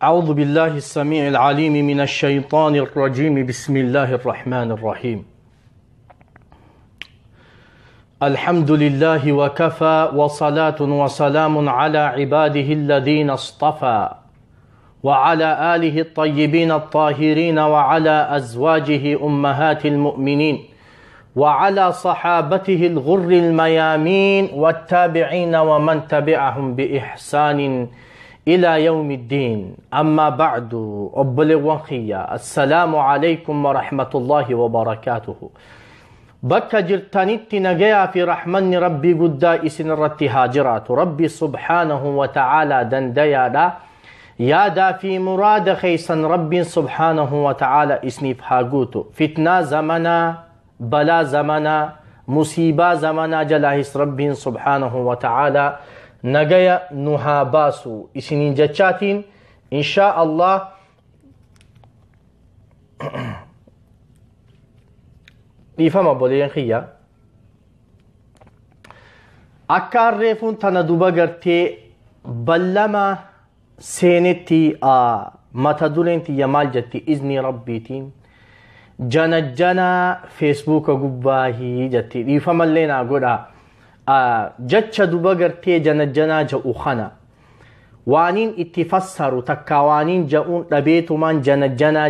أعوذ بالله السميع العليم من الشيطان الرجيم بسم الله الرحمن الرحيم الحمد لله وكفى وصلاة وسلام على عباده الذين اصطفى وعلى آله الطيبين الطاهرين وعلى أزواجه أمهات المؤمنين وعلى صحابته الغر الميامين والتابعين ومن تبعهم بإحسان إلى يوم الدين أما بعد أبلغ خيا السلام عليكم ورحمة الله وبركاته بك جرتانيت نجيا في رحمن ربي قد إسن رتي هاجرات ربي سبحانه وتعالى دنديا دا يا دا في مراد خيسا ربي سبحانه وتعالى إسنيف هاقوتو فتنة زمنا بلا زمنا مصيبة زمنا جلاهس ربي سبحانه وتعالى نجايا نهاباسو إسنين جاتشاتين إن شاء الله إفهم بولين خيا أكار ريفون تندوبا غرتي بلما سينتي متدولين تي يمال جتي إذن ربيتين جنا فيسبوك قباهي جتي إفهم اللينا قولا جتش دوبا غرتي جنا جاء خنا وانين اتفسروا تكاوانين جاءون لبيتو من جنا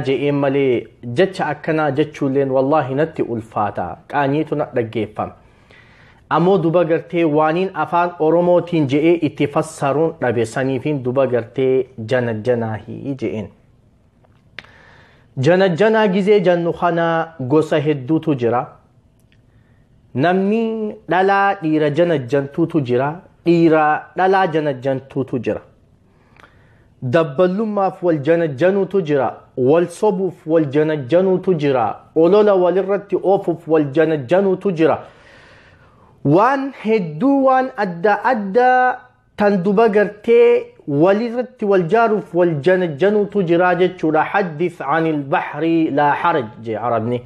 جاء ملي جتش أكنا جتشو لين والله نتي ألفاتا كانيتو نتلقيفم أمو دوبا غرتي وانين أفان أوروموتين جاء اتفسرون لبي سنيفين دوبا غرتي جنا هي جاءين جنا جزي جنو خنا غوسا هدو تجرا namni dhalaa dhiira janajjantuutu jira dhiira dhalaa janajjantuutu jira dabbalummaaf wal janajjanuutu jira wal sobuuf wal janajjanuutu jira olola walirratti oofuuf wal janajjanuutu jira waan hedduu waan adda tan duba gartee walirratti wal jaaruuf wal janajjanuutu jira jechuudha haddith anil bahri laa haraj jee arabni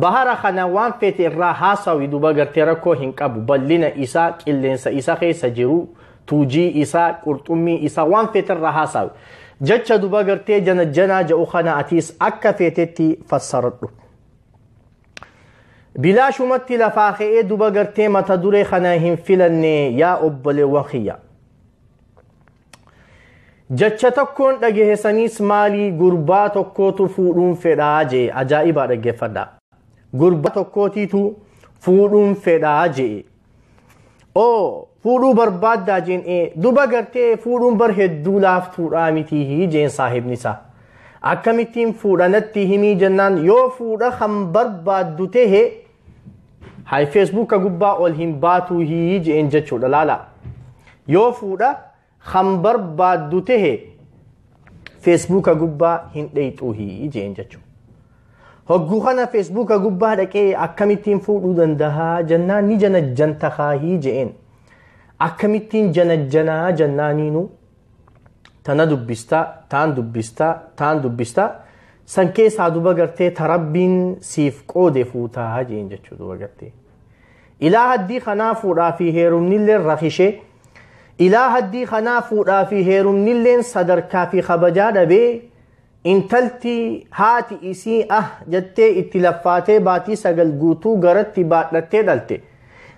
bahara khana waan fete irraa haasawi duba gartee rakkoo hin qabu ballina isaa qilleensa isaa keessa jiru tuujii isaa qurxummii isaa waan fete irraa haasawi jecha duba gartee janajjanaa ja'u khana atiis akka fetetti fassaradhu bilaashumatti lafaa ka'ee duba gartee mata duree khana hin filanne yaa obboleewwan kiyya jecha tokkoon dhageessaniis maalii gurbaa tokkootu fuudhuun fedhaa jee ajaa'ibaa dhaggeeffadhaa gurbaa tokkootiitu fuudhuun fedhaa jee fuudhuu barbaaddaa jeen duba gartee fuudhuun bar hedduu laaftuudhaa mitii jeen saahibni isaa akkamittiin fuudhanatti himii jennaan yoo fuudha kan barbaaddu tahe hay feesbuuka gubbaa ol hin baatuu jeen jechuudha laala yoo fuudha kan barbaaddu tahe feesbuuka gubbaa hin dheyxuu jeen jechuudha hogguu kana feesbuuka gubbaa dhaqee akkamittiin fuudhuu dandahaa jennaan ni janajjantahaa jeen akkamittiin janajjanaa jennaaniinu tana dubbistaa taan dubbistaa san keessaa duba gartee tarabbiin siif qoode fuutaa jeen jechuu duba gartee ilaa haddii kanaa fuudhaa fi heerumnilleen rakishee ilaa haddii kanaa fuudhaa fi heerumnilleen sadarkaa fi kabajaa dhabee intalti haati isii jettee itti laffaatee baatii 9 guutuu garatti baadhattee dhalte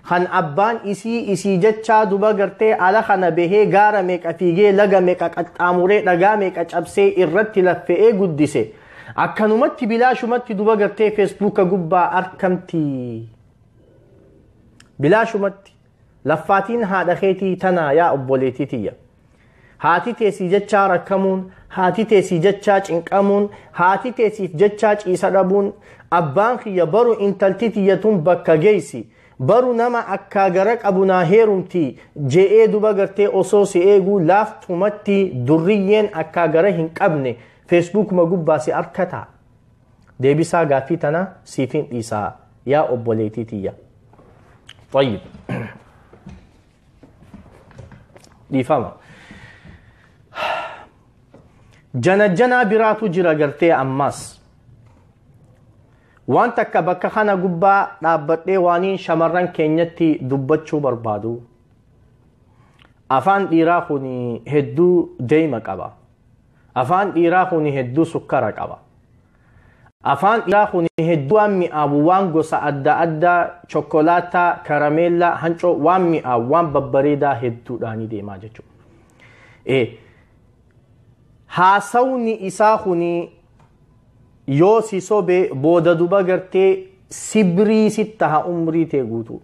kan abbaan isii jechaa duba gartee ala kana bahee gaara meeqa fiigee laga meeqa qaxxaamuree dhagaa meeqa cabsee irratti laffe'ee guddise akkanumatti bilaashumatti duba gartee feesbuuka gubbaa arkamti bilaashumatti laffaatiin haadha keetii tanaa yaa obboleetii tiyya haati teessii jechaa rakkamuun haati teessii jechaa cinqamuun haati teessiif jechaa ciisa dhabuun abbaan kiyya baru intalti tiyyatuun bakka geessi baru nama akka gara qabunaa heerumti je'ee duba gartee osoo si eeguu laaftumatti durriyyeen akka gara hin qabne feesbuukuma gubbaa si arkata deebisaa gaaffii tana siifin dhiisaa yaa obboleetii tiyya طيب dhiifama janajjanaa biraatu jira gartee ammas waan takka bakka kana gubbaa dhaabbadhee waaniin shamarran keenyatti dubbachuu barbaadu afaan dhiiraa kun hedduu deema qaba afaan dhiiraa kun hedduu sukkara qaba afaan dhiiraa kun hedduu waan mi'aawu waan gosa adda addaa chokkolaataa karameellaa hancoo waan mi'aawu waan babbareedaa hedduudhaan deemaa jechuudha haasawni isaa kun yoo si sobe booda duba gartee sibrii sitta ha umrii tee guutuu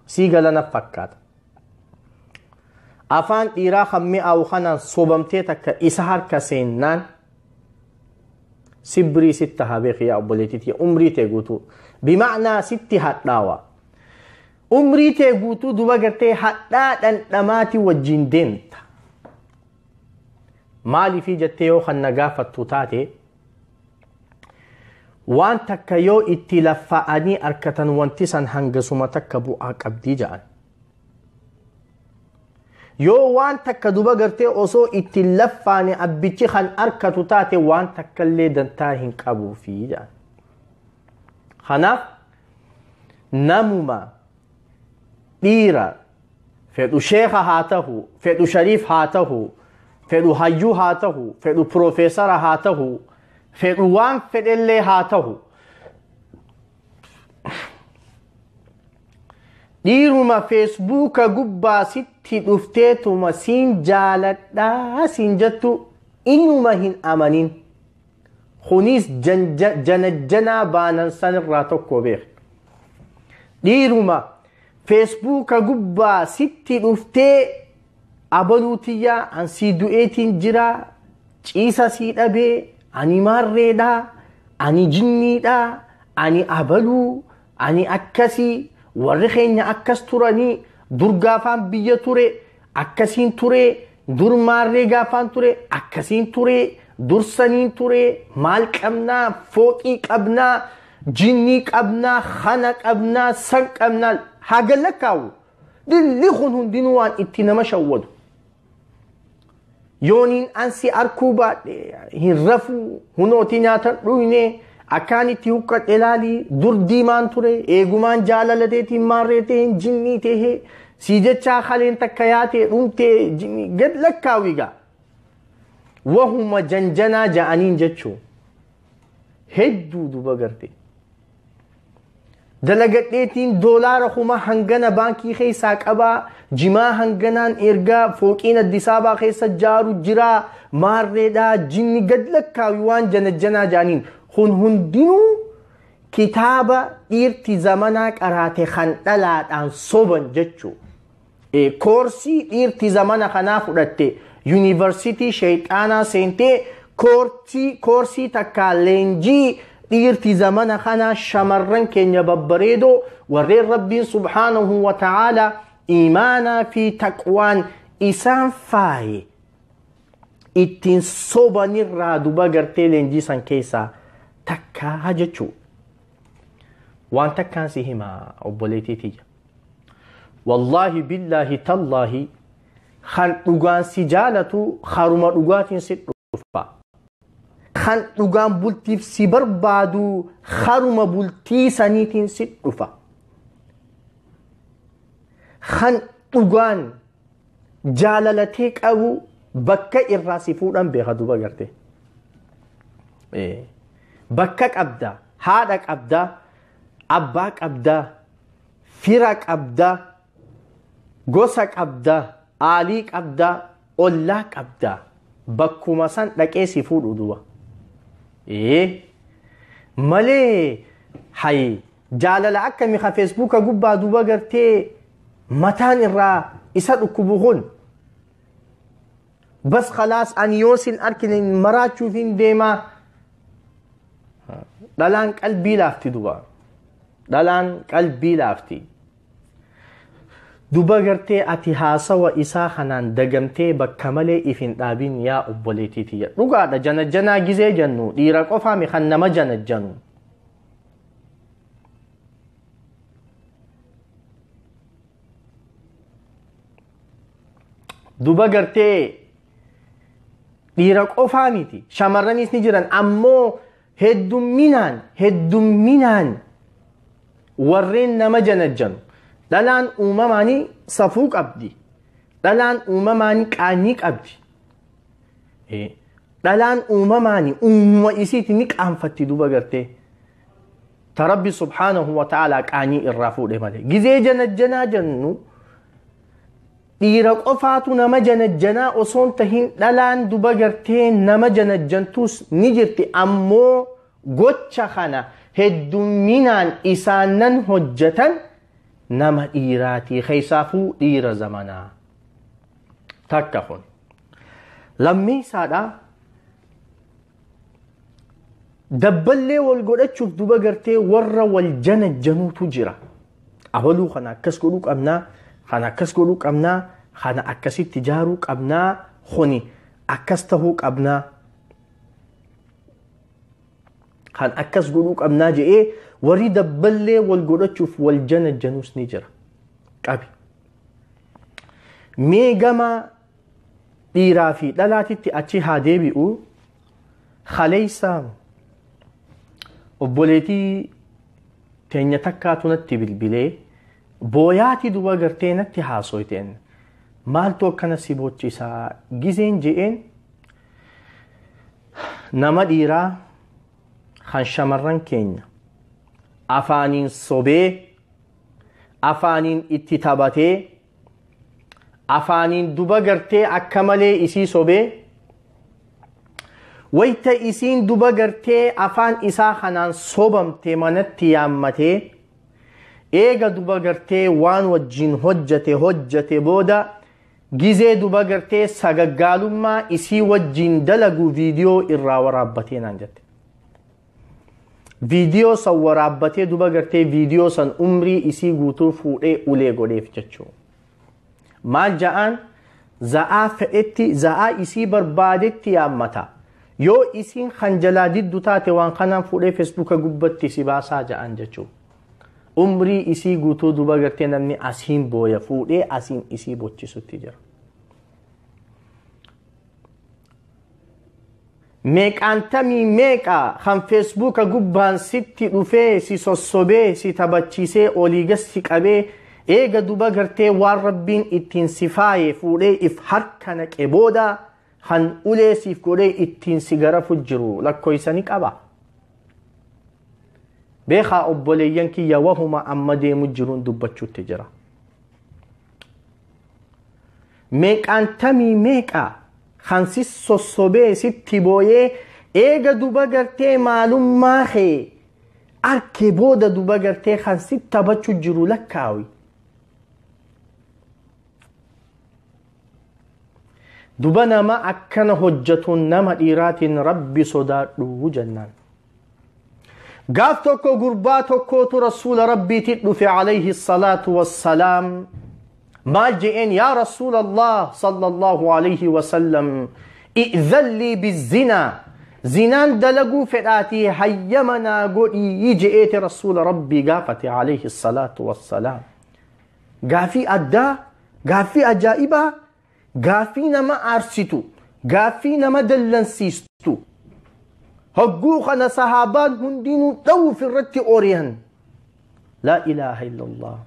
sii galana fakkaata afaan dhiiraa kan mi'aawu kanaan sobamtee takka isa harka seennaan sibrii sitta haa beeki yaa obboleettii umrii tee guutuu bimacnaa sitti hadhaawa umrii tee guutuu duba gartee hadhaa dhandhamaati wajjin deemta maaliifii jettee yoo kan nagaafattu taate waan takka yoo itti laffa'anii arkatan wanti san hangasuma takka bu'aa qabdii ja'an yoo waan takka duba gartee osoo itti laffaane abbichi kan arkatu taate waan takka illee dantaa hin qabuufi ja'an kanaaf namuma dhiira fedhu sheekha haa tahu fedhu shariif haa tahu fedhu hayyuu haa tahu fedhu piroofeesara haa tahu fedhu waan fedhellee haa tahu dhiiruma feesbuuka gubbaa sitti dhufteetuma siin jaaladhaa siin jettu inuma hin amanin kunis janajjanaa baanan sanirraa tokko beek dhiiruma feesbuuka gubbaa sitti dhuftee abaluutiyyaa ansii du'eetiin jira ciisa sii dhabee ani maarreedha ani jinniidha ani abaluu ani akkasii warri keenya akkas turanii dur gaafaan biyya ture akkasiin ture dur maarree gaafaan ture akkasiin ture dur saniin ture maal qabnaa fooqii qabnaa jinnii qabnaa khana qabnaa san qabnaa hagalla kaawu dilli kun hundinuu waan itti nama shawwadu yooniin ansi arkuu baadhe hin rafuu hunooti nyaatan dhuyne akkaanitti huqqadhe ilaalii dur diimaan ture eegumaan jaalalateetiin maarreeteen jinnii tahee sii jechaa kaleen takka yaatee dhumtee jinnii gad lakkaawigaa wahuma janjanaa ja'aniin jechuu hedduu duba garte dalagadheetiin doolaara kuma hangana baankii keessaa qabaa jimaa hanganaan ergaa fooqiin addisaabaa keessa jaaru jiraa maarreedhaa jinni gad lakkaawi waan janajjanaa ja'aniin kun hundinuu kitaaba dhiirti zamanaa qaraate kan dhalaadhaan soban jechuu koorsii dhiirti zamana kanaa fudhatte yuunivarsitii shayxaanaa seentee koorsii takkaa leenjii dhiirti zamana kanaa shamarran keenya babbareedoo warreen rabbiin subhaanahu wa ta'aalaa iimaanaa fi taqwaan isaan faaye ittiin sobanirraa duba gartee leenjii san keessaa takkaa jechuu waan takkaan si himaa obboleetiitiyya wallaahi billaahi tallaahi kan dhugaan si jaalatu haruma dhugaatiin si dhufa kan dhugaan bultiif si barbaadu haruma bultii saniitiin si dhufa kan dhugaan jaalalatee qabu bakka irraa si fuudhan beeka duba garte bakka qabda haadha qabda abbaa qabda fira qabda gosa qabda aalii qabda ollaa qabda bakkuma san dhaqee si fuudhu duba malee hay jaalala akkami ka feesbuuka gubbaa duba gartee mataan irraa isa dhukkubu kun bas khalaas ani yoosin arkine maraachuufin deemaa dhalaan qalbii laafti duba dhalaan qalbii laafti duba gartee ati haasawa isaa kanaan dagamtee bakka malee ifin dhaabin yaa obboleetiitiyya dhugaadha janajjanaa gizee jennu dhiira qofaami kan nama janajjanu duba gartee dhiira qofaa miti shamarranis ni jiran ammoo heddumminaan warreen nama janajjanu dhalaan uumamaanii safuu qabdi dhalaan uumamaanii qaanii qabdi دلان أمماني إسيتي نك أنفتي دوبا قرتي تربي سبحانه وتعالى كاني الرافو دي مالي جزي جنة جنو dhiira qofaatu nama janajjanaa osoon tahin dhalaan duba gartee nama janajjantuus ni jirti ammoo gocha kana heddumminaan isaannan hojjetan nama dhiiraatii keessaafuu dhiira zamanaa takka kun lammeessaadha dabballee wal godhachuuf duba gartee warra wal janajjanuutu jira abaluu kana akkas godhuu qabnaa خانا أكس قولو قبنا خانا أكسي تجارو قبنا خوني أكس تهو قبنا خان أكس قولو قبنا جئي وريد بلي والقولو تشوف والجنة جنوس نجرة قابي ميقما إيرافي دلاتي تأتي هادي بيقو خليسا وبوليتي تنيتكاتو نتي بالبلي بوياتي دوبا قرتين اتحاسويتين مالتو كان سيبوتشيسا جيزين جئين نما ديرا خان شمران كين أفانين صوبي أفانين اتتاباتي أفانين دوبا قرتي أكمالي إسي صوبي ويتا إسين دوبا قرتي أفان إسا خانان صوبم تيمانت تيامتي eega duba gartee waan wajjin hojjate booda gizee duba gartee sagaggaalummaa isii wajjin dalagu viidiyoo irraa waraabbatee naan jette viidiyoo san waraabbatee duba gartee viidiyoo san umrii isii guutuu fuudhee ulee godheef jechuu maal ja'aan za'aa fedhetti za'aa isii barbaadetti yaammata yoo isiin kanjalaa diddu taate waan kanaan fuudhee feesbuuka gubbatti si baasaa ja'aan jechuu umrii isii guutuu duba gartee namni asiin booya fuudhee asiin isii bochisutti jira meeqaantamii meeqa kan feesbuuka gubbaan sitti dhufee si sossobee si tabachiisee oliigas si qabee eega duba gartee waan rabbiin ittiin si faaye fuudhee if harka naqe booda kan ulee siif godhee ittiin si garafu jiru lakkoysani qaba beekaa obboleeyyan kiyya wahuma amma deemu jiruun dubbachuutti jira meeqaantamii meeqa kan si sossobee sitti booyee eega duba gartee maalummaa kee arkee booda duba gartee kan si taphachuu jiru lakkaawi duba nama akkana hojjatuun nama dhiiraatiin rabbi sodaadhu jennaan قاف توكو قرباتوكو تو رسول ربي تدفع عليه الصلاة والسلام ما جئين يا رسول الله صلى الله عليه وسلم ائذن لي بالزنا زنان دلقوا فئاتي هيمنا قولي يجئيت رسول ربي قافت عليه الصلاة والسلام قافي أدى قافي أجائبا قافي نما أرسيتو قافي نما دلنسيستو هجوخنا صحابان هندينو تو في الرت أوريهن لا إله إلا الله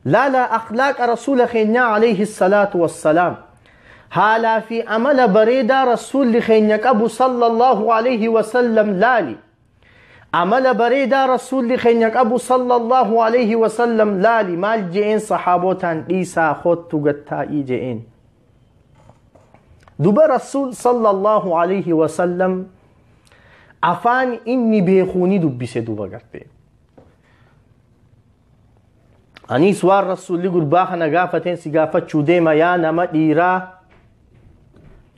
لا أخلاق رسول خينيا عليه الصلاة والسلام هالا في أمل بريدة رسول خينيا أبو صلى الله عليه وسلم لالي أمل بريدة رسول خينيا أبو صلى الله عليه وسلم لالي مال جئين صحابوتان إيسا خط قتا إيجئين دوب رسول صلى الله عليه وسلم afaan inni beekuni dubbise duba garte anis waan rasuulli gurbaa kana gaafateen si gaafachuu deema yaa nama dhiiraa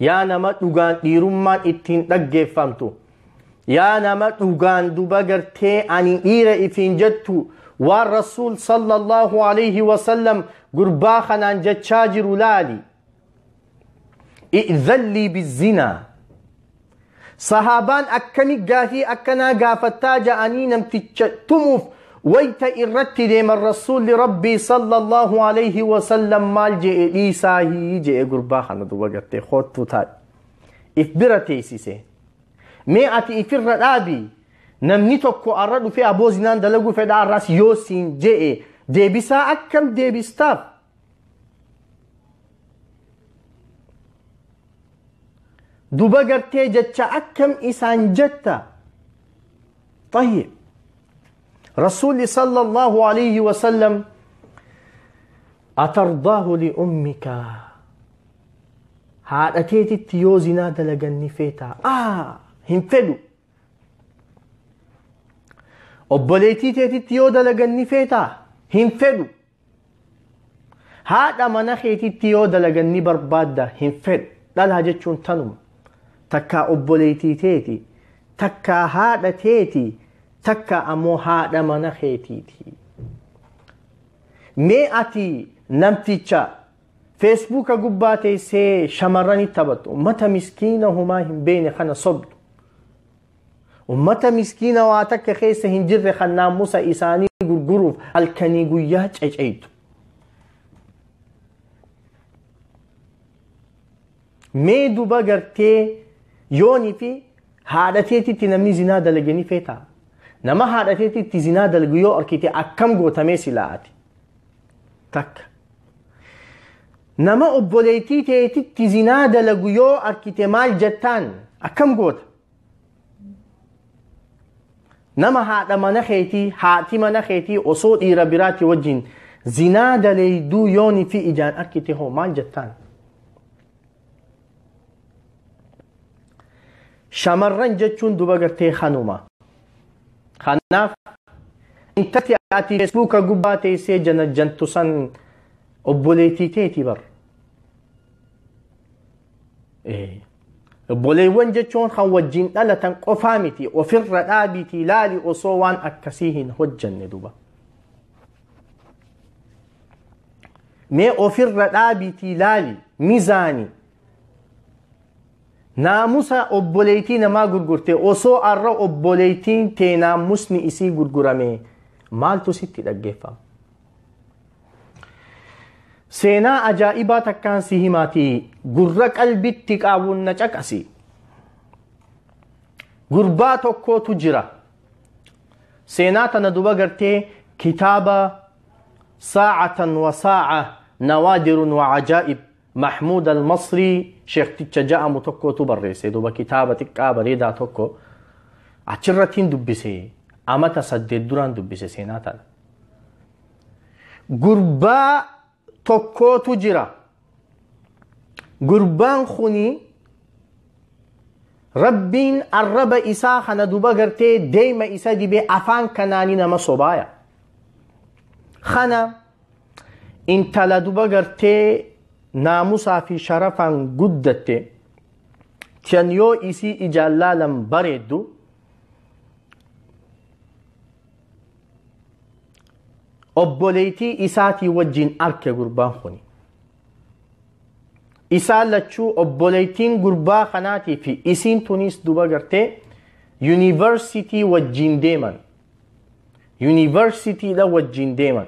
yaa nama dhugaan dhiirummaan ittiin dhaggeeffamtu yaa nama dhugaan duba gartee ani dhiira ifiin jettu waan rasuul sallallahu alayhi wasallam gurbaa kanaan jechaa jiru laali i'dhan lii bizzinaa صحابان أكمي قافي أكنا قافتا جاءني نمتشتموف ويتا إرتي ديم الرسول لربي صلى الله عليه وسلم مال جئ إيسا هي جئ قرباخا ندو وقت خوتو تاي إفبرتي سيسي مئة إفر الآبي نمنيتوكو أردو في أبو زنان دلقو في دار راس يوسين جئ ديبسا أكم ديبستاف دوبا قرتي جتش أكم إسان جتا. طيب رسول صلى الله عليه وسلم أترضاه لأمك هذا تيتي تيوزنا دلقني فيتا هم فلو أبوليتي تيتي تيو دلقني فيتا هم فلو هذا مناخيتي تيو دلقني بربادة هم فلو لا الهجتشون تنم تكا أبوليتي تيتي تكا هذا تيتي تكا أمو هذا مناخيتي تي مئتي نمتيشا فيسبوك قباتي سي شمراني تبت أمتا مسكينة هما هم بين خنا صبت أمتا مسكينة واتك خيسة هنجر خنا موسى إساني قرقروف الكنيقيات أجعيد ميدو بغرتي يوني في هادتيتي تنمني زنادة لغني فيتا نما هادتيتي تزنادة لغيو أركيتي أكم قوتامي سلاعتي تك نما أبوليتي تيتي تزنادة لغيو أركيتي مال جتان أكم قوت نما هادا منخيتي هاتي منخيتي أصوت إيرابيراتي وجين زنادة ليدو يوني في إجان أركيتي هو مال جتان شمرن جتشون دوبا قرتي خانوما خناف انتتي آتي فيسبوكا قباتي سي جنتو سن أبوليتي تيتي بر أبوليوان جتشون خان وجين ألتن قفامتي وفر رابيتي لالي أصوان أكسيهن هجن دوبا مي وفر رابيتي لالي ميزاني ناموسا أبوليتين ما غرغرتي أوسو أرى أبوليتين تي ناموسني إسي غرغرامي مالتو ستي دقيفا سينا أجائبا تكان سيهماتي غرق قلبي تقاون نجاك أسي غربا توكو تجرى سينا تندوبا غرتي كتابة ساعة وساعة نوادر وعجائب محمود المصري شيخ تجاء متوكو تبرسي دوبا كتابة تقا بريدا توكو أشرتين دبسي أما تصدد دوران دبسي سيناتا غربا توكو تجرى غربان خوني ربين الرب إسا خنا دوبا غرتي ديما إسا دي بي أفان كناني نما صبايا خنا انتلا دوبا غرتي ناموسا في شرفان قدته تيانيو إسي إجالالم بريدو أبوليتي إساتي وجين أركي قربان خوني إسال لچو أبوليتين قربان خناتي في إسين تونيس دوبا قرتي يونيفرسيتي وجين ديمان يونيفرسيتي دا وجين ديمان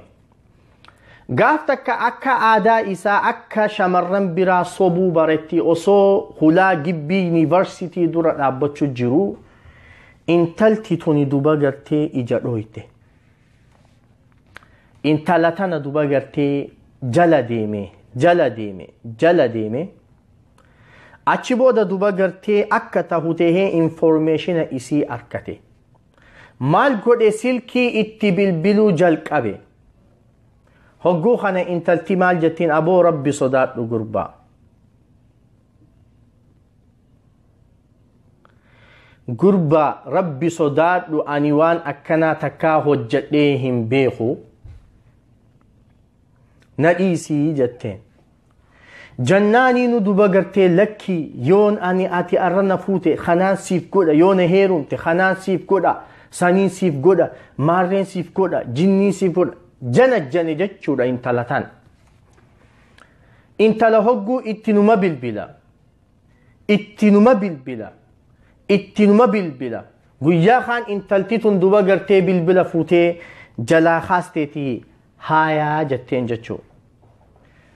قافتك أكا آداء إسا أكا شمرن برا صبو بارتي أصو خلا جبي يونيفرسيتي دورا نابتشو جرو انتلتي توني دوبا قرتي إجارويته انتلتنا دوبا قرتي جلا ديمي أچي بودا دوبا قرتي أكا تهوته انفورميشن إسي أركته مال قد سلكي اتبلبلو جلق أبي هقو خانا انتلتي مال جتين أبو ربي صدات قربا قربا ربي صدات أنيوان أكنا تكاهو جتيهم بيخو نئيسي جتين جناني ندوبا قرتي لكي يون أني آتي أرنا فوتي خنان سيف قودا يون هيرون تي خنان سيف قودا سانين سيف قودا مارين سيف قودا جنين سيف قودا جنة جتشورا انتلتان انتلا هقو اتنما بالبلا ويا خان انتلتيتون دوبا قرتي بالبلا فوتي جلا خاستيتي هايا جتين جتشو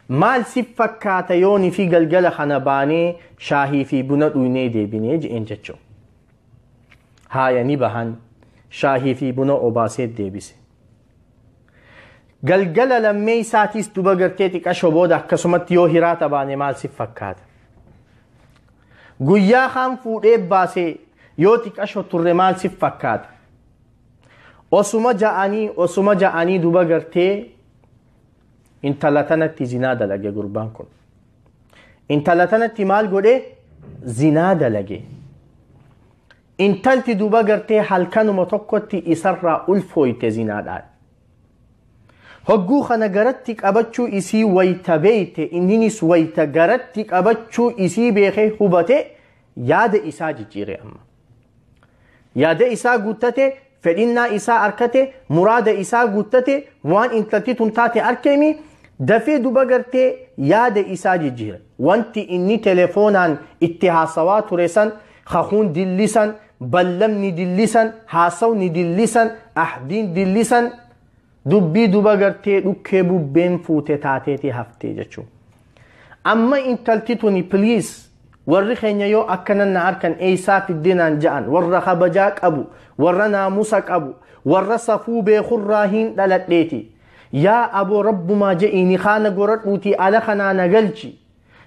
مال سفكاتا يوني في قلقل خنباني شاهي في بنات ويني دي بنيج انجتشو هايا نبهان شاهي في بنات وباسيت دي بسي قلقل لمي ساتيس دوبا قرتيتك أشو بودا كسمت يو هراتا باني مال سفكاتا guyyaa kan fuudhee baasee yoo xiqqasho turre maal si fakkaata osuma ja'anii duba gartee intala tanatti zinaa dalage gurbaan kun intala tanatti maal godhe zinaa dalage intalti duba gartee halkanuma tokkotti isarraa ulfooyte zinaadhaan hogguu kana garatti qabachuu isii wayta beeyte inninis wayta garatti qabachuu isii beekee hubate yaada isaa jijjiire amma yaada isaa guuttate fedhinnaa isaa arkate muraada isaa guuttate waan intalti tun taate arkeemi dafee duba gartee yaada isaa jijjiire wanti inni telefoonaan itti haasawaa ture san hakuun dillisan ballamni dillisan haasawni dillisan ahdiin dillisan dubbii duba gartee dhukkee bubbeen fuute taateeti haftee jechuun amma intalti tuni please warri keenya yoo akkanan na harkan eeysaa fiddinaan ja'an warra kabajaa qabu warra naamusa qabu warra safuu beekurraa hin dhaladheeti yaa aboo rabbumaa je'iini kaana goradhuutii ala kanaa nagalchi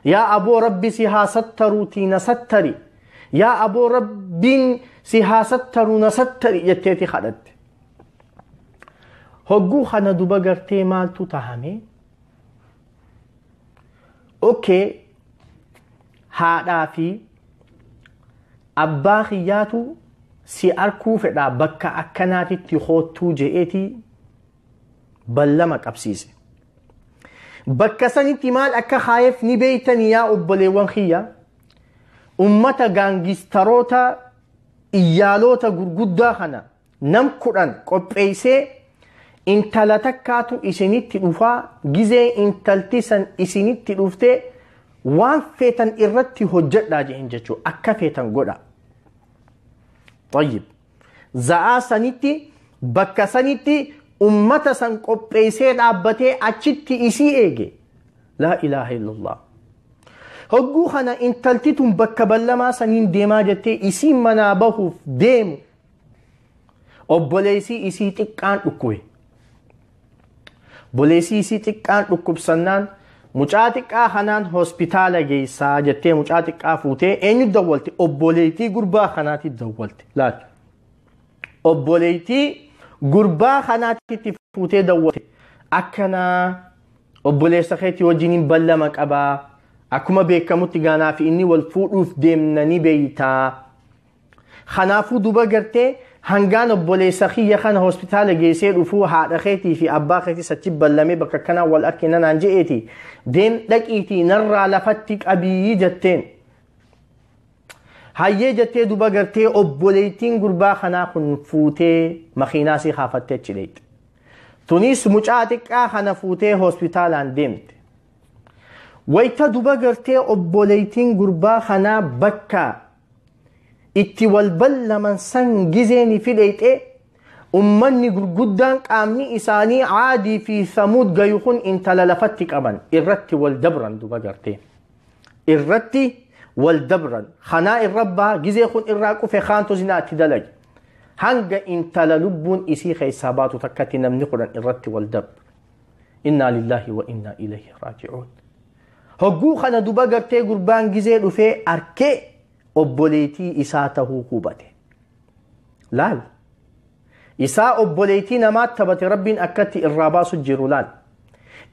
yaa aboo rabbi si haasattaruutii nasattari yaa aboo rabbiin si haasattaru nasattari jetteeti kadhatte hogguu kana duba gartee maaltu tahame okay haadhaa fi abbaa kiyyaatu si arkuu fedhaa bakka akkanaatitti hoottuu je'eeti ballama qabsiise bakka sanitti maal akka kaayeef ni beeytanii yaa obboleewwan kiyya ummata gaangistaroota iyyaalota gurguddaa kana nam 10 qopheeysee intala takkaatu isinitti dhufaa gizee intalti san isinitti dhuftee waan feetan irratti hojjedhaa jeen jechuu akka feetan godha طيب za'aa sanitti bakka sanitti ummata san qopheeysee dhaabbatee achitti isii eege laa ilaaha illallah hogguu kana intalti tun bakka ballamaa saniin deemaa jettee isii manaa bahuuf deemu obboleeysii isii xiqqaan dhukkube boleesii isii xiqqaan dhukkubsannaan mucaa xiqqaa kanaan hospitaala geessaa jettee mucaa xiqqaa fuutee eenyu dawwalte obboleeytii gurbaa kanaatti dawwalte laal obboleeytii gurbaa kanaatti fuutee dawwalte akkana obboleessa keetii wajjiniin ballama qabaa akkuma beekamutti gaanaa fi inni wal fuudhuuf deemnanii beeytaa kanaafuu duba gartee hangaan obboleessa kiyya kana hospitaala geessee dhufuu haadha keetii fi abbaa keetii sachi ballamee bakka kanaa wal arkina naan je'eeti deem dhaqiitii narraa lafatti qabii jetteen hayyee jettee duba gartee obboleettiin gurbaa kanaa kun fuutee makiinaa si haafattee cidheetti tunis mucaa xiqqaa kana fuutee hospitaalaan deemte wayta duba gartee obboleettiin gurbaa kanaa bakka itti wal ballaman san gizeeni fidheeyxe ummanni gurguddaan qaamni isaanii caadii fi samuud gayuun intala lafatti qaban irratti wal dabran duba gartee irratti wal dabran kanaa irrabbaa gizee kun irraa qufe kaantu zinaatti dalage hanga intala lubbuun isii keessaa baatu takkatti namni kudhan irratti wal dabra inna lillahi wa inna ilayhi raaji'uun hogguu kana duba gartee gurbaan gizee dhufee arkee obboleetii isaa tahuu hubate laal isaa obboleetii namaa tabate rabbiin akkatti irraa baasu jiru laal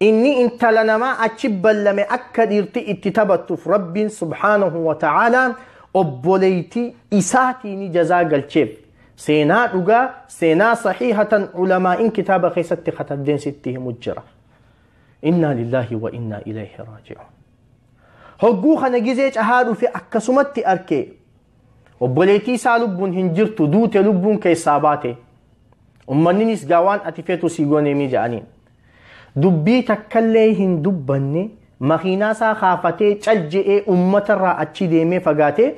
inni intala namaa achi ballame akka dhiirti itti tabattuuf rabbiin subhaanahu wa ta'aalaa obboleetii isaatiin jazaa galcheef seenaa dhugaa seenaa sahiihatan ulamaa'in kitaaba keessatti katabbeen sitti himu jira inna lillahi wa inna ilayhi raaji'uun hogguu kana gizee cahaa dhufe akkasumatti arkee obboleetii isaa lubbuun hin jirtu duute lubbuun keessaa baate ummanninis gaawaan ati feetu si gooneemii ja'aniin dubbii takkallee hin dubbanne makiinaa isaa kaafatee cal je'ee ummatarraa achi deemee fagaatee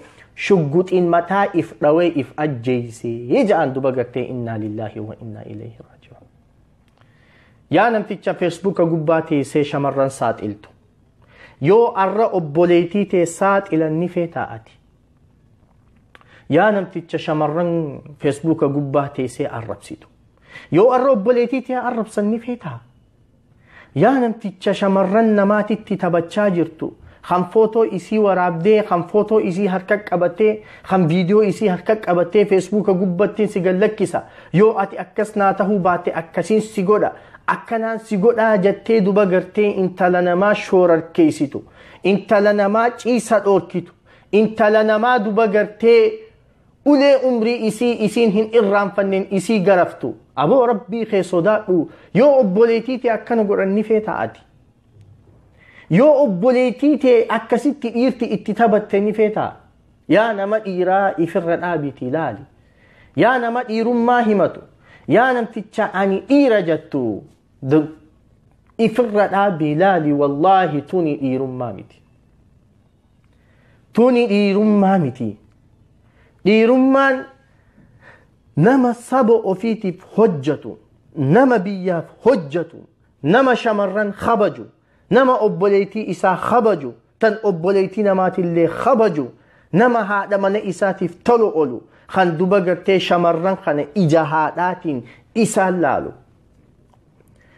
shugguxiin mataa if dhawee if ajjeeysee ja'an duba gartee inna lillahi wa inna ilayhi raaji'uun yaa namticha feesbuuka gubbaa teessee shamarran saaxiltu yoo arra obboleetii tee saaxilanni feetaa ati yaa namticha shamarran feesbuuka gubbaa teessee arrabsitu yoo arra obboleetii tee arrabsanni feetaa yaa namticha shamarran namaatitti taphachaa jirtu خم فوتو إسي ورابدي خم فوتو إسي هركك أبتي خم فيديو إسي هركك أبتي فيسبوك قبتين سيقل لكسا يو أتي أكسنا تهو باتي أكسين سيقودا أكنان سيقودا جتي دوبا غرتي انت لنما شورر كيسيتو انت لنما چيسا دوركيتو انت لنما دوبا غرتي أولي عمري إسين هن إرام فنن إسي غرفتو أبو ربي خي صداقو يو أبوليتي تي أكنا قرن نفيتا آتي يو أبوليتي تي أكسيت إيرتي اتتابت نفيتا يا نما إيرا إفر الآبتي لالي يا نما إيرم ما همتو يا نم تتشعني إيرا جتو إفر الآبي لالي والله توني إيرم مامتي توني إيرم مامتي إيرمان نما سبو أفيتي حجة نما بياف حجة نما شمرن خبجو نما أبوليتي إسا خبجو تن أبوليتي نمات اللي خبجو نما هذا من إساتي فتلو أولو خان دوبا قرتي شمرن خان إجاهادات إسا لالو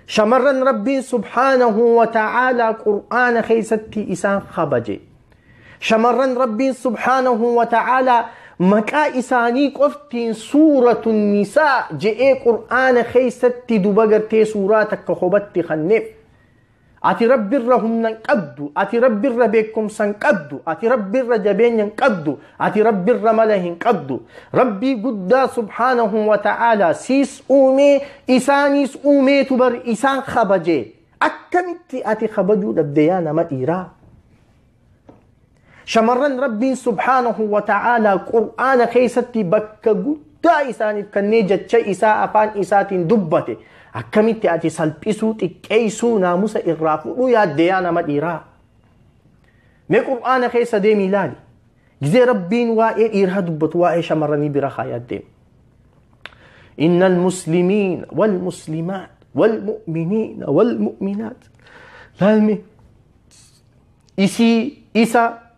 شمرن ربي سبحانه وتعالى قرآن خيستي إسان خبجي شمرن ربي سبحانه وتعالى مكا إساني قفتين سورة النساء جئي قرآن خيستي دوبغرتي سوراتك خبتي خنف أتي ربي الرهم ننقبدو أتي ربي الربيكم سنقبدو أتي ربي الرجبين ينقبدو أتي ربي الرمله ينقبدو ربي قد سبحانه وتعالى سيس أومي إسانيس أومي تبر إسان خبجي أكمت أتي خبجو لبديانا مديرا شمرن ربي سبحانه وتعالى قرآن خيستي بك قد إساني كنيجة شيء إساء أفان إساتين دبته أكمت أتي سلبسو تكيسو ناموس إغرافو يا ديانا مديرا مي قرآن خيسة دي ميلادي جزي ربين وائي إرها دبت وائي شمرني برخايات ديم إن المسلمين والمسلمات والمؤمنين والمؤمنات لالمي إسا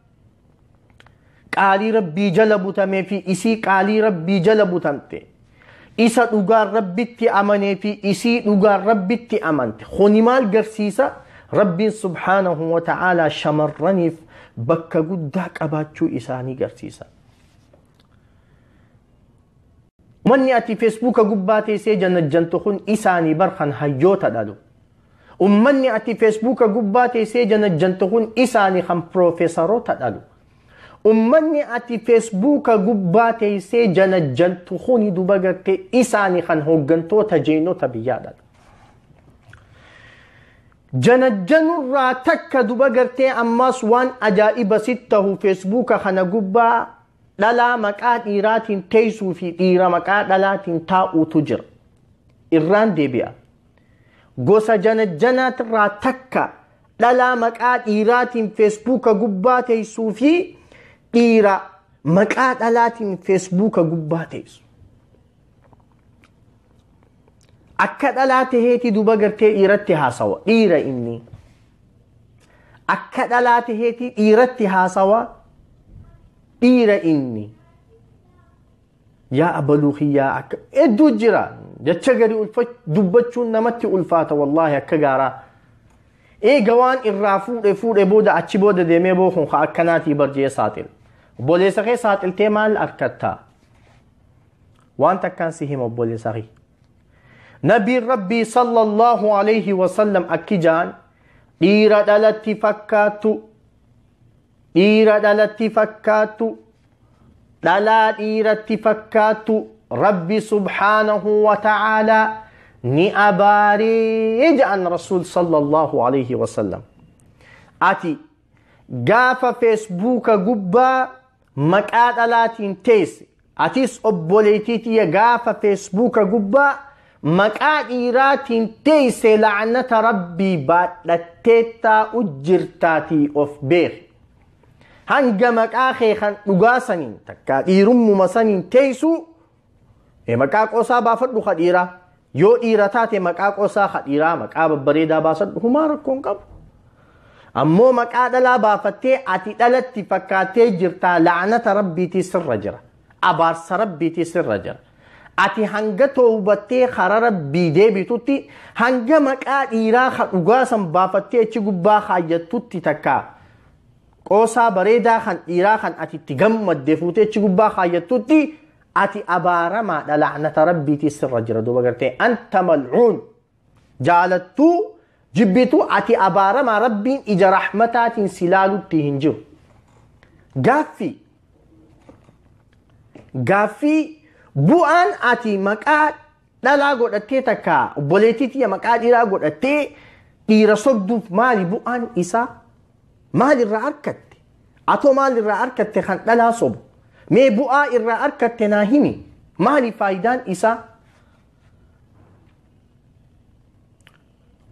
قالي ربي جلبو تمي في إسي قالي ربي جلبو تمتي إسا دوغار ربي أمني في إسي دوغار ربي أمنت خونمال قرسيسا ربي سبحانه وتعالى شمرني بكا قدك أباتشو إساني قرسيسا من يأتي فيسبوك قباتي سيجن الجنتخون إساني برخن هيوتا دالو ومن يأتي فيسبوك قباتي سيجن الجنتخون إساني خم بروفيسروتا دالو أمني أتي فيسبوك قباتي سي جنجنتو خوني دوباقرتي إساني خان هوغنتو تجينو تبيادا جنجنو راتك دوباقرتي أماس وان أجائب سته فيسبوك خانا قبا للا مكات إيرات تيسو في إيرا مكات للات تاو تجر إران دي بيا قوسا جنجنات راتك للا مكات إيرات فيسبوك قباتي سوفي إيرا مكات ألاتين فيسبوك قباتيس أكد ألاتي هيتي دوبا قرتي إيرتها سوا إيرا إني أكد ألاتي هيتي إيرتها سوا إيرا إني يا أبلوخي يا أك إدو الجيران جتشغري ألفت دبتشون نمتي ألفات والله أكغارا إيه قوان إرافو بودا أتشي بودا ديمي بوخون خا أكناتي برجي ساتل بوليساقي ساتل تيمال أركتا وانتا كان سيهم بوليساقي نبي ربي صلى الله عليه وسلم أكجان إيرا دالتي فكاتو دالات إيرا فكاتو ربي سبحانه وتعالى ni abaaree jedhan rasuul sallallahu alayhi wasallam ati gaafa feesbuuka gubbaa maqaa dhalaatiin teesse atis obboleettiitii gaafa feesbuuka gubbaa maqaa dhiiraatiin teesse la'nata rabbii baadhatteettaa ujjirtaatii of beek hanga maqaa kee kan dhugaasaniin takka dhiirummuma saniin teessu maqaa qosaa baafadhu khadhiiraa yoo dhiira taate maqaa qosaa khadhiiraa maqaa babbareedaa baasadhu humaa rakkoon qabu ammoo maqaa dhalaa baafattee ati dhalatti fakkaattee jirtaa la'nata rabbiitii sirra jira abaarsa rabbiitii sirra jira ati hanga toobattee karaa rabbii deebitutti hanga maqaa dhiiraa dhugaasan baafattee achi gubbaa kaayyattutti takka qoosaa bareedaa kan dhiiraa kan ati itti gammadde fuutee achi gubbaa kaayyattutti ati abaaramaadha la'nata rabbiitii sirra jira duuba gartee anta mal'uun jaalattuu jibbituu ati abaaramaa rabbiin ija rahmataatiin si laalutti hin jiru gaaffii bu'aan ati maqaa dhalaa godhattee takka obboleettiitii maqaa dhiiraa godhattee dhiira sobduuf maali bu'aan isaa maalirraa argatte atoo maalirraa argatte kan dhalaa sobu mee bu'aa irraa argatte naa himi maali faayidaan isaa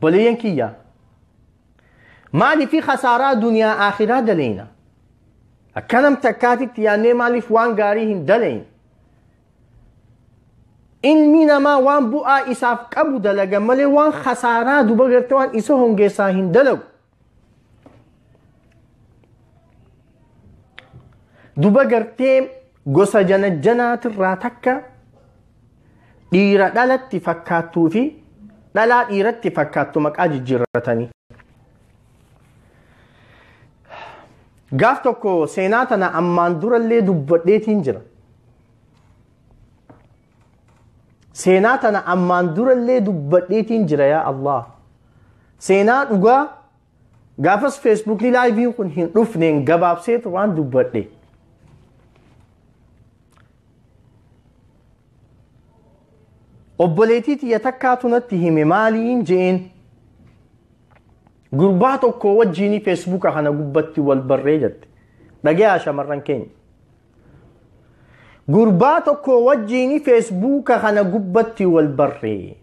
boleeyyan kiyya maali fi khasaaraa duniyaa akhiraa daleena akkanam takkaatitti yaannee maaliif waan gaarii hin daleen ilmi namaa waan bu'aa isaaf qabu dalaga malee waan khasaaraa duba garte waan isa hongeessaa hin dalagu duba gartee gosa janajjanaatirraa takka dhiira dhalatti fakkaattuu fi dhalaa dhiiratti fakkaattu maqaa jijjiirratanii gaaf tokko seenaa tana ammaan durallee dubbadheetiin jira seenaa tana ammaan durallee dubbadheetiin jira yaa Allah seenaa dhugaa gaafas feesbuukii laayiviin kun hin dhufneen gabaabseetu waan dubbadhe obboleettii tiyya takkaatu natti hime maaliin jeen gurbaa tokko wajjiini feesbuuka kana gubbatti wal barree jette dhagayaa shamarran keenya gurbaa tokko wajjiini feesbuuka kana gubbatti wal barree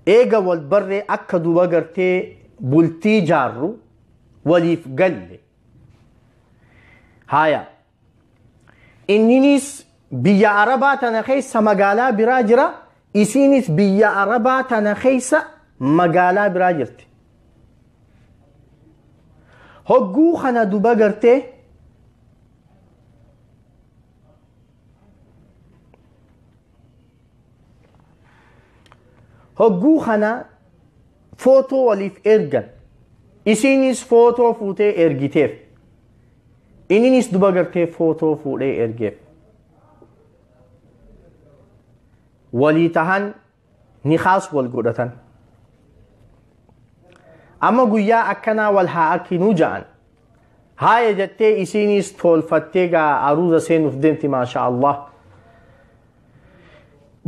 eega wal barree akka duba gartee bultii jaarru waliif galle haya inninis biyya arabaa tana keessa magaalaa biraa jira isiinis biyya arabaa tana keessa magaalaa biraa jirti hogguu kana duba gartee hogguu kana footoo waliif ergan isiinis footoo fuutee ergiteef inninis duba gartee footoo fuudhee ergeef walii tahan ni khaas wal godhatan amma guyyaa akkanaa wal haa akkinuu ja'an haaya jettee isiinis tolfattee gaa aruuza seenuuf deemti maasha Allah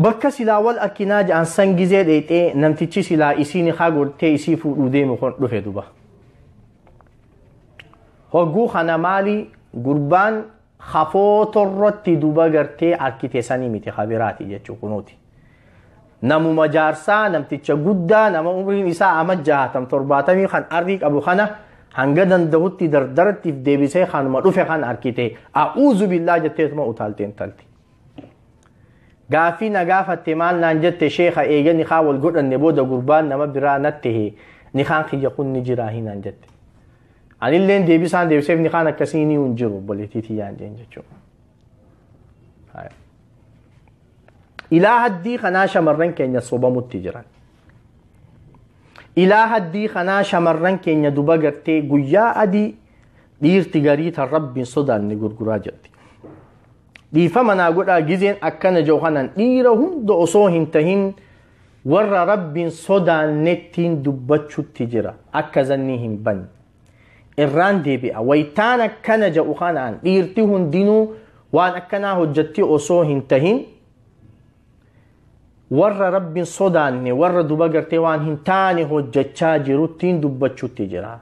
bakka silaa wal akkinaa ja'an san gizee dheexee namtichi silaa isiini haa godhee isii fuudhuu deemu kun dhufe duba hogguu kana maali gurbaan khafootorrotti duba gartee arkite sanii miti khabiraati jechuu kunuuti namuma jaarsaa namticha guddaa nama umriin isaa ama 67 kan arrii qabu kana hanga dandahutti dardarattiif deebisee kanuma dhufe kan arkite a'uuzu billaa jetteetuma utaalteen talti gaafii na gaafatte maal naan jette sheekha eega ni kaa wal godhanne booda gurbaan nama biraa nattehe ni kaan kiyya kun ni jiraa hinaan jette anilleen deebisaan deebiseef ni kaan akkasii ni hin jiru boleetiitii yaan jeen jechuudha ilaa haddii kanaa shamarran keenya sobamutti jiran ilaa haddii kanaa shamarran keenya duba gartee guyyaa adii dhiirti garii tan rabbiin sodaanne gurguraa jirti dhiifama naa godhaa gizeen akkana jiru kanaan dhiira hunda osoo hin tahin warra rabbiin sodaannettiin dubbachutti jira akka zannii hin banne irraan deebi'a waytaan akkana jiru kanaan dhiirti hundinuu waan akkanaa hojjetti osoo hin tahin warra rabbiin sodaanne warra duba gartee waan hin taane hojjechaa jiruttiin dubbachutti jira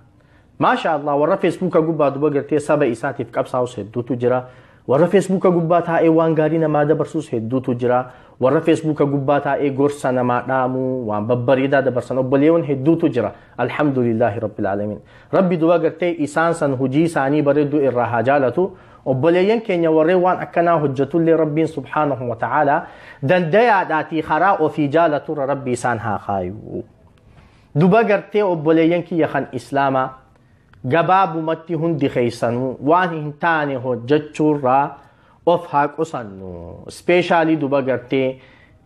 maasha Allah warra feesbuuka gubbaa duba gartee saba isaatiif qabsaa'us hedduutu jira warra feesbuuka gubbaa taa'ee waan gaarii namaa dabarsuus hedduutu jira warra feesbuuka gubbaa taa'ee gorsa namaa dhaamuu waan babbareedaa dabarsan obboleewwan hedduutu jira alhamdulillahi rabbil alamin rabbi duba gartee isaan san hujii isaanii bareedduu irraa haa jaalatu obboleeyyan keenya warreen waan akkanaa hojjetullee rabbiin subhaanahu wa ta'ala dandayaadhaatii karaa ofii jaalaturra rabbi isaan haa kaayu duba gartee obboleeyyan kiyya kan islaamaa gabaabumatti hundi keeysanuu waan hin taane hojjechuurraa of haa qusannu speeshaalii duba gartee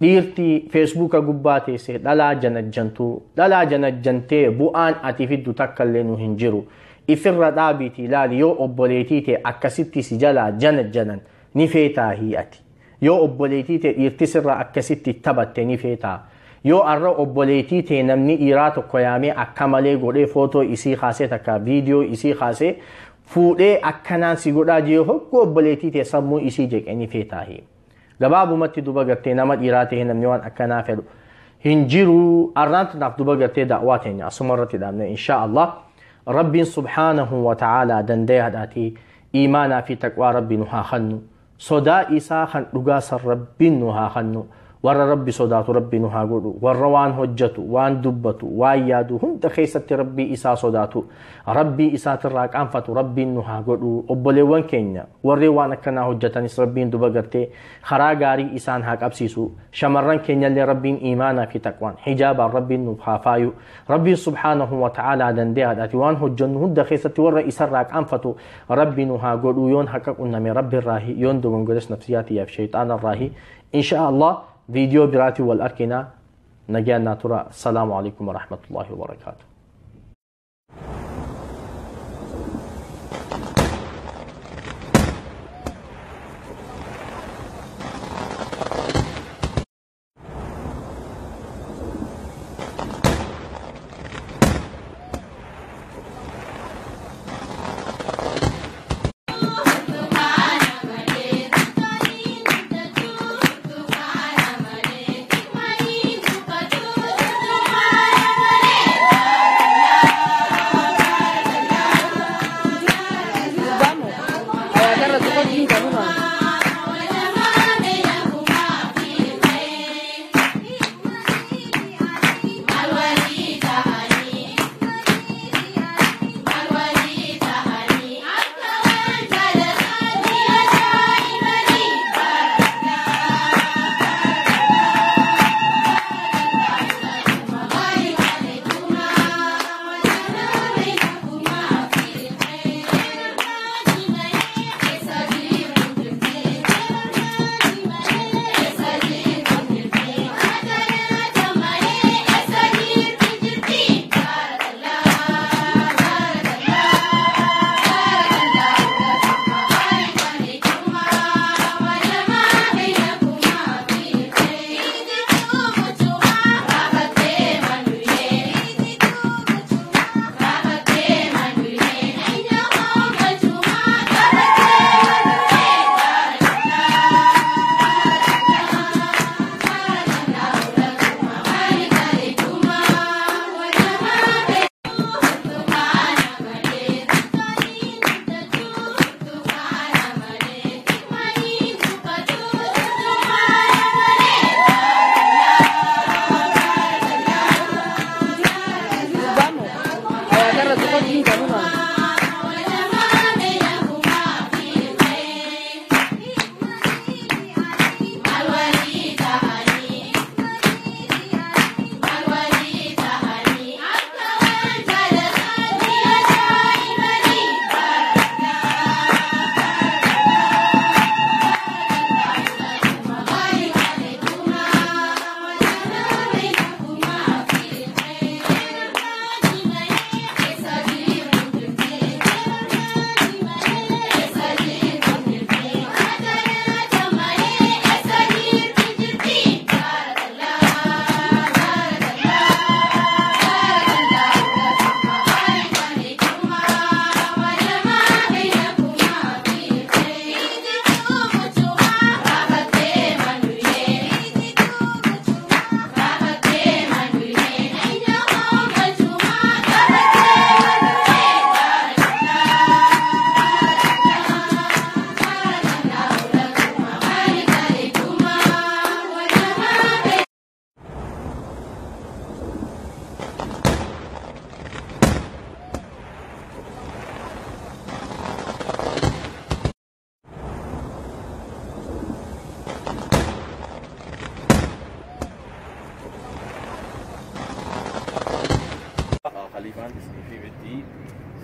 dhiirti feesbuuka gubbaa teessee dhalaa janajjantee bu'aan ati fiddu takka illee nu hin jiru ifirra dhaabiti laali yoo obboleetii ta'e akkasitti si jalaa janan ni feetaa hi'ati yoo obboleetii ta'e dhiirti sirraa akkasitti taphatte ni feetaa yoo arra obboleetii ta'e namni dhiiraa tokko yaamee akka malee godhee footoo isii kaasee takka viidiyoo isii kaasee fuudhee akkanaan si godhaa jee hoggu obboleetii ta'e sammuu isii jeqee ni feetaa hi'a gabaabumatti duba gartee nama dhiiraa ta'e namni waan akkanaa fedhu hin jiru arraantinaaf duba gartee da'waa teenya asuma irratti dhaabne inshaa Allah رب سبحانه وتعالى دنديهداتي إيمانا في تقوى رب نها خنو صدا إسا خن رقاس رب نها خنو ور رب صدات رب نها قدو ور وان هجتو وان دبتو وان يادو هم تخيست ربي إسا صداتو ربي إسا تراك أنفتو رب نها قدو أبولي وان كينيا ور وان كنا هجتانيس ربين دبغرتي خراغاري إسان هاك أبسيسو شمران كينيا لربين إيمانا في تقوان حجابا رب نبخافايو ربي سبحانه وتعالى دنديهداتي وان هجنو هم تخيست ور إسا راك أنفتو رب نها قدو يون حقق أنمي رب الراهي يون دوغن قدس نفسياتي يا شيطان الراهي إن شاء الله فيديو براتي والأركنا نجانا ترى السلام عليكم ورحمة الله وبركاته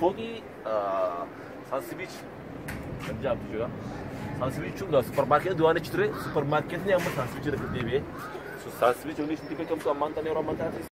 فوقي سانسبيتش Punjab juga سانسبيتش juga supermarket dua ane citra supermarketnya yang sانسبيتش ada di DB so سانسبيتش ini nanti kamu tuh mantan orang mantan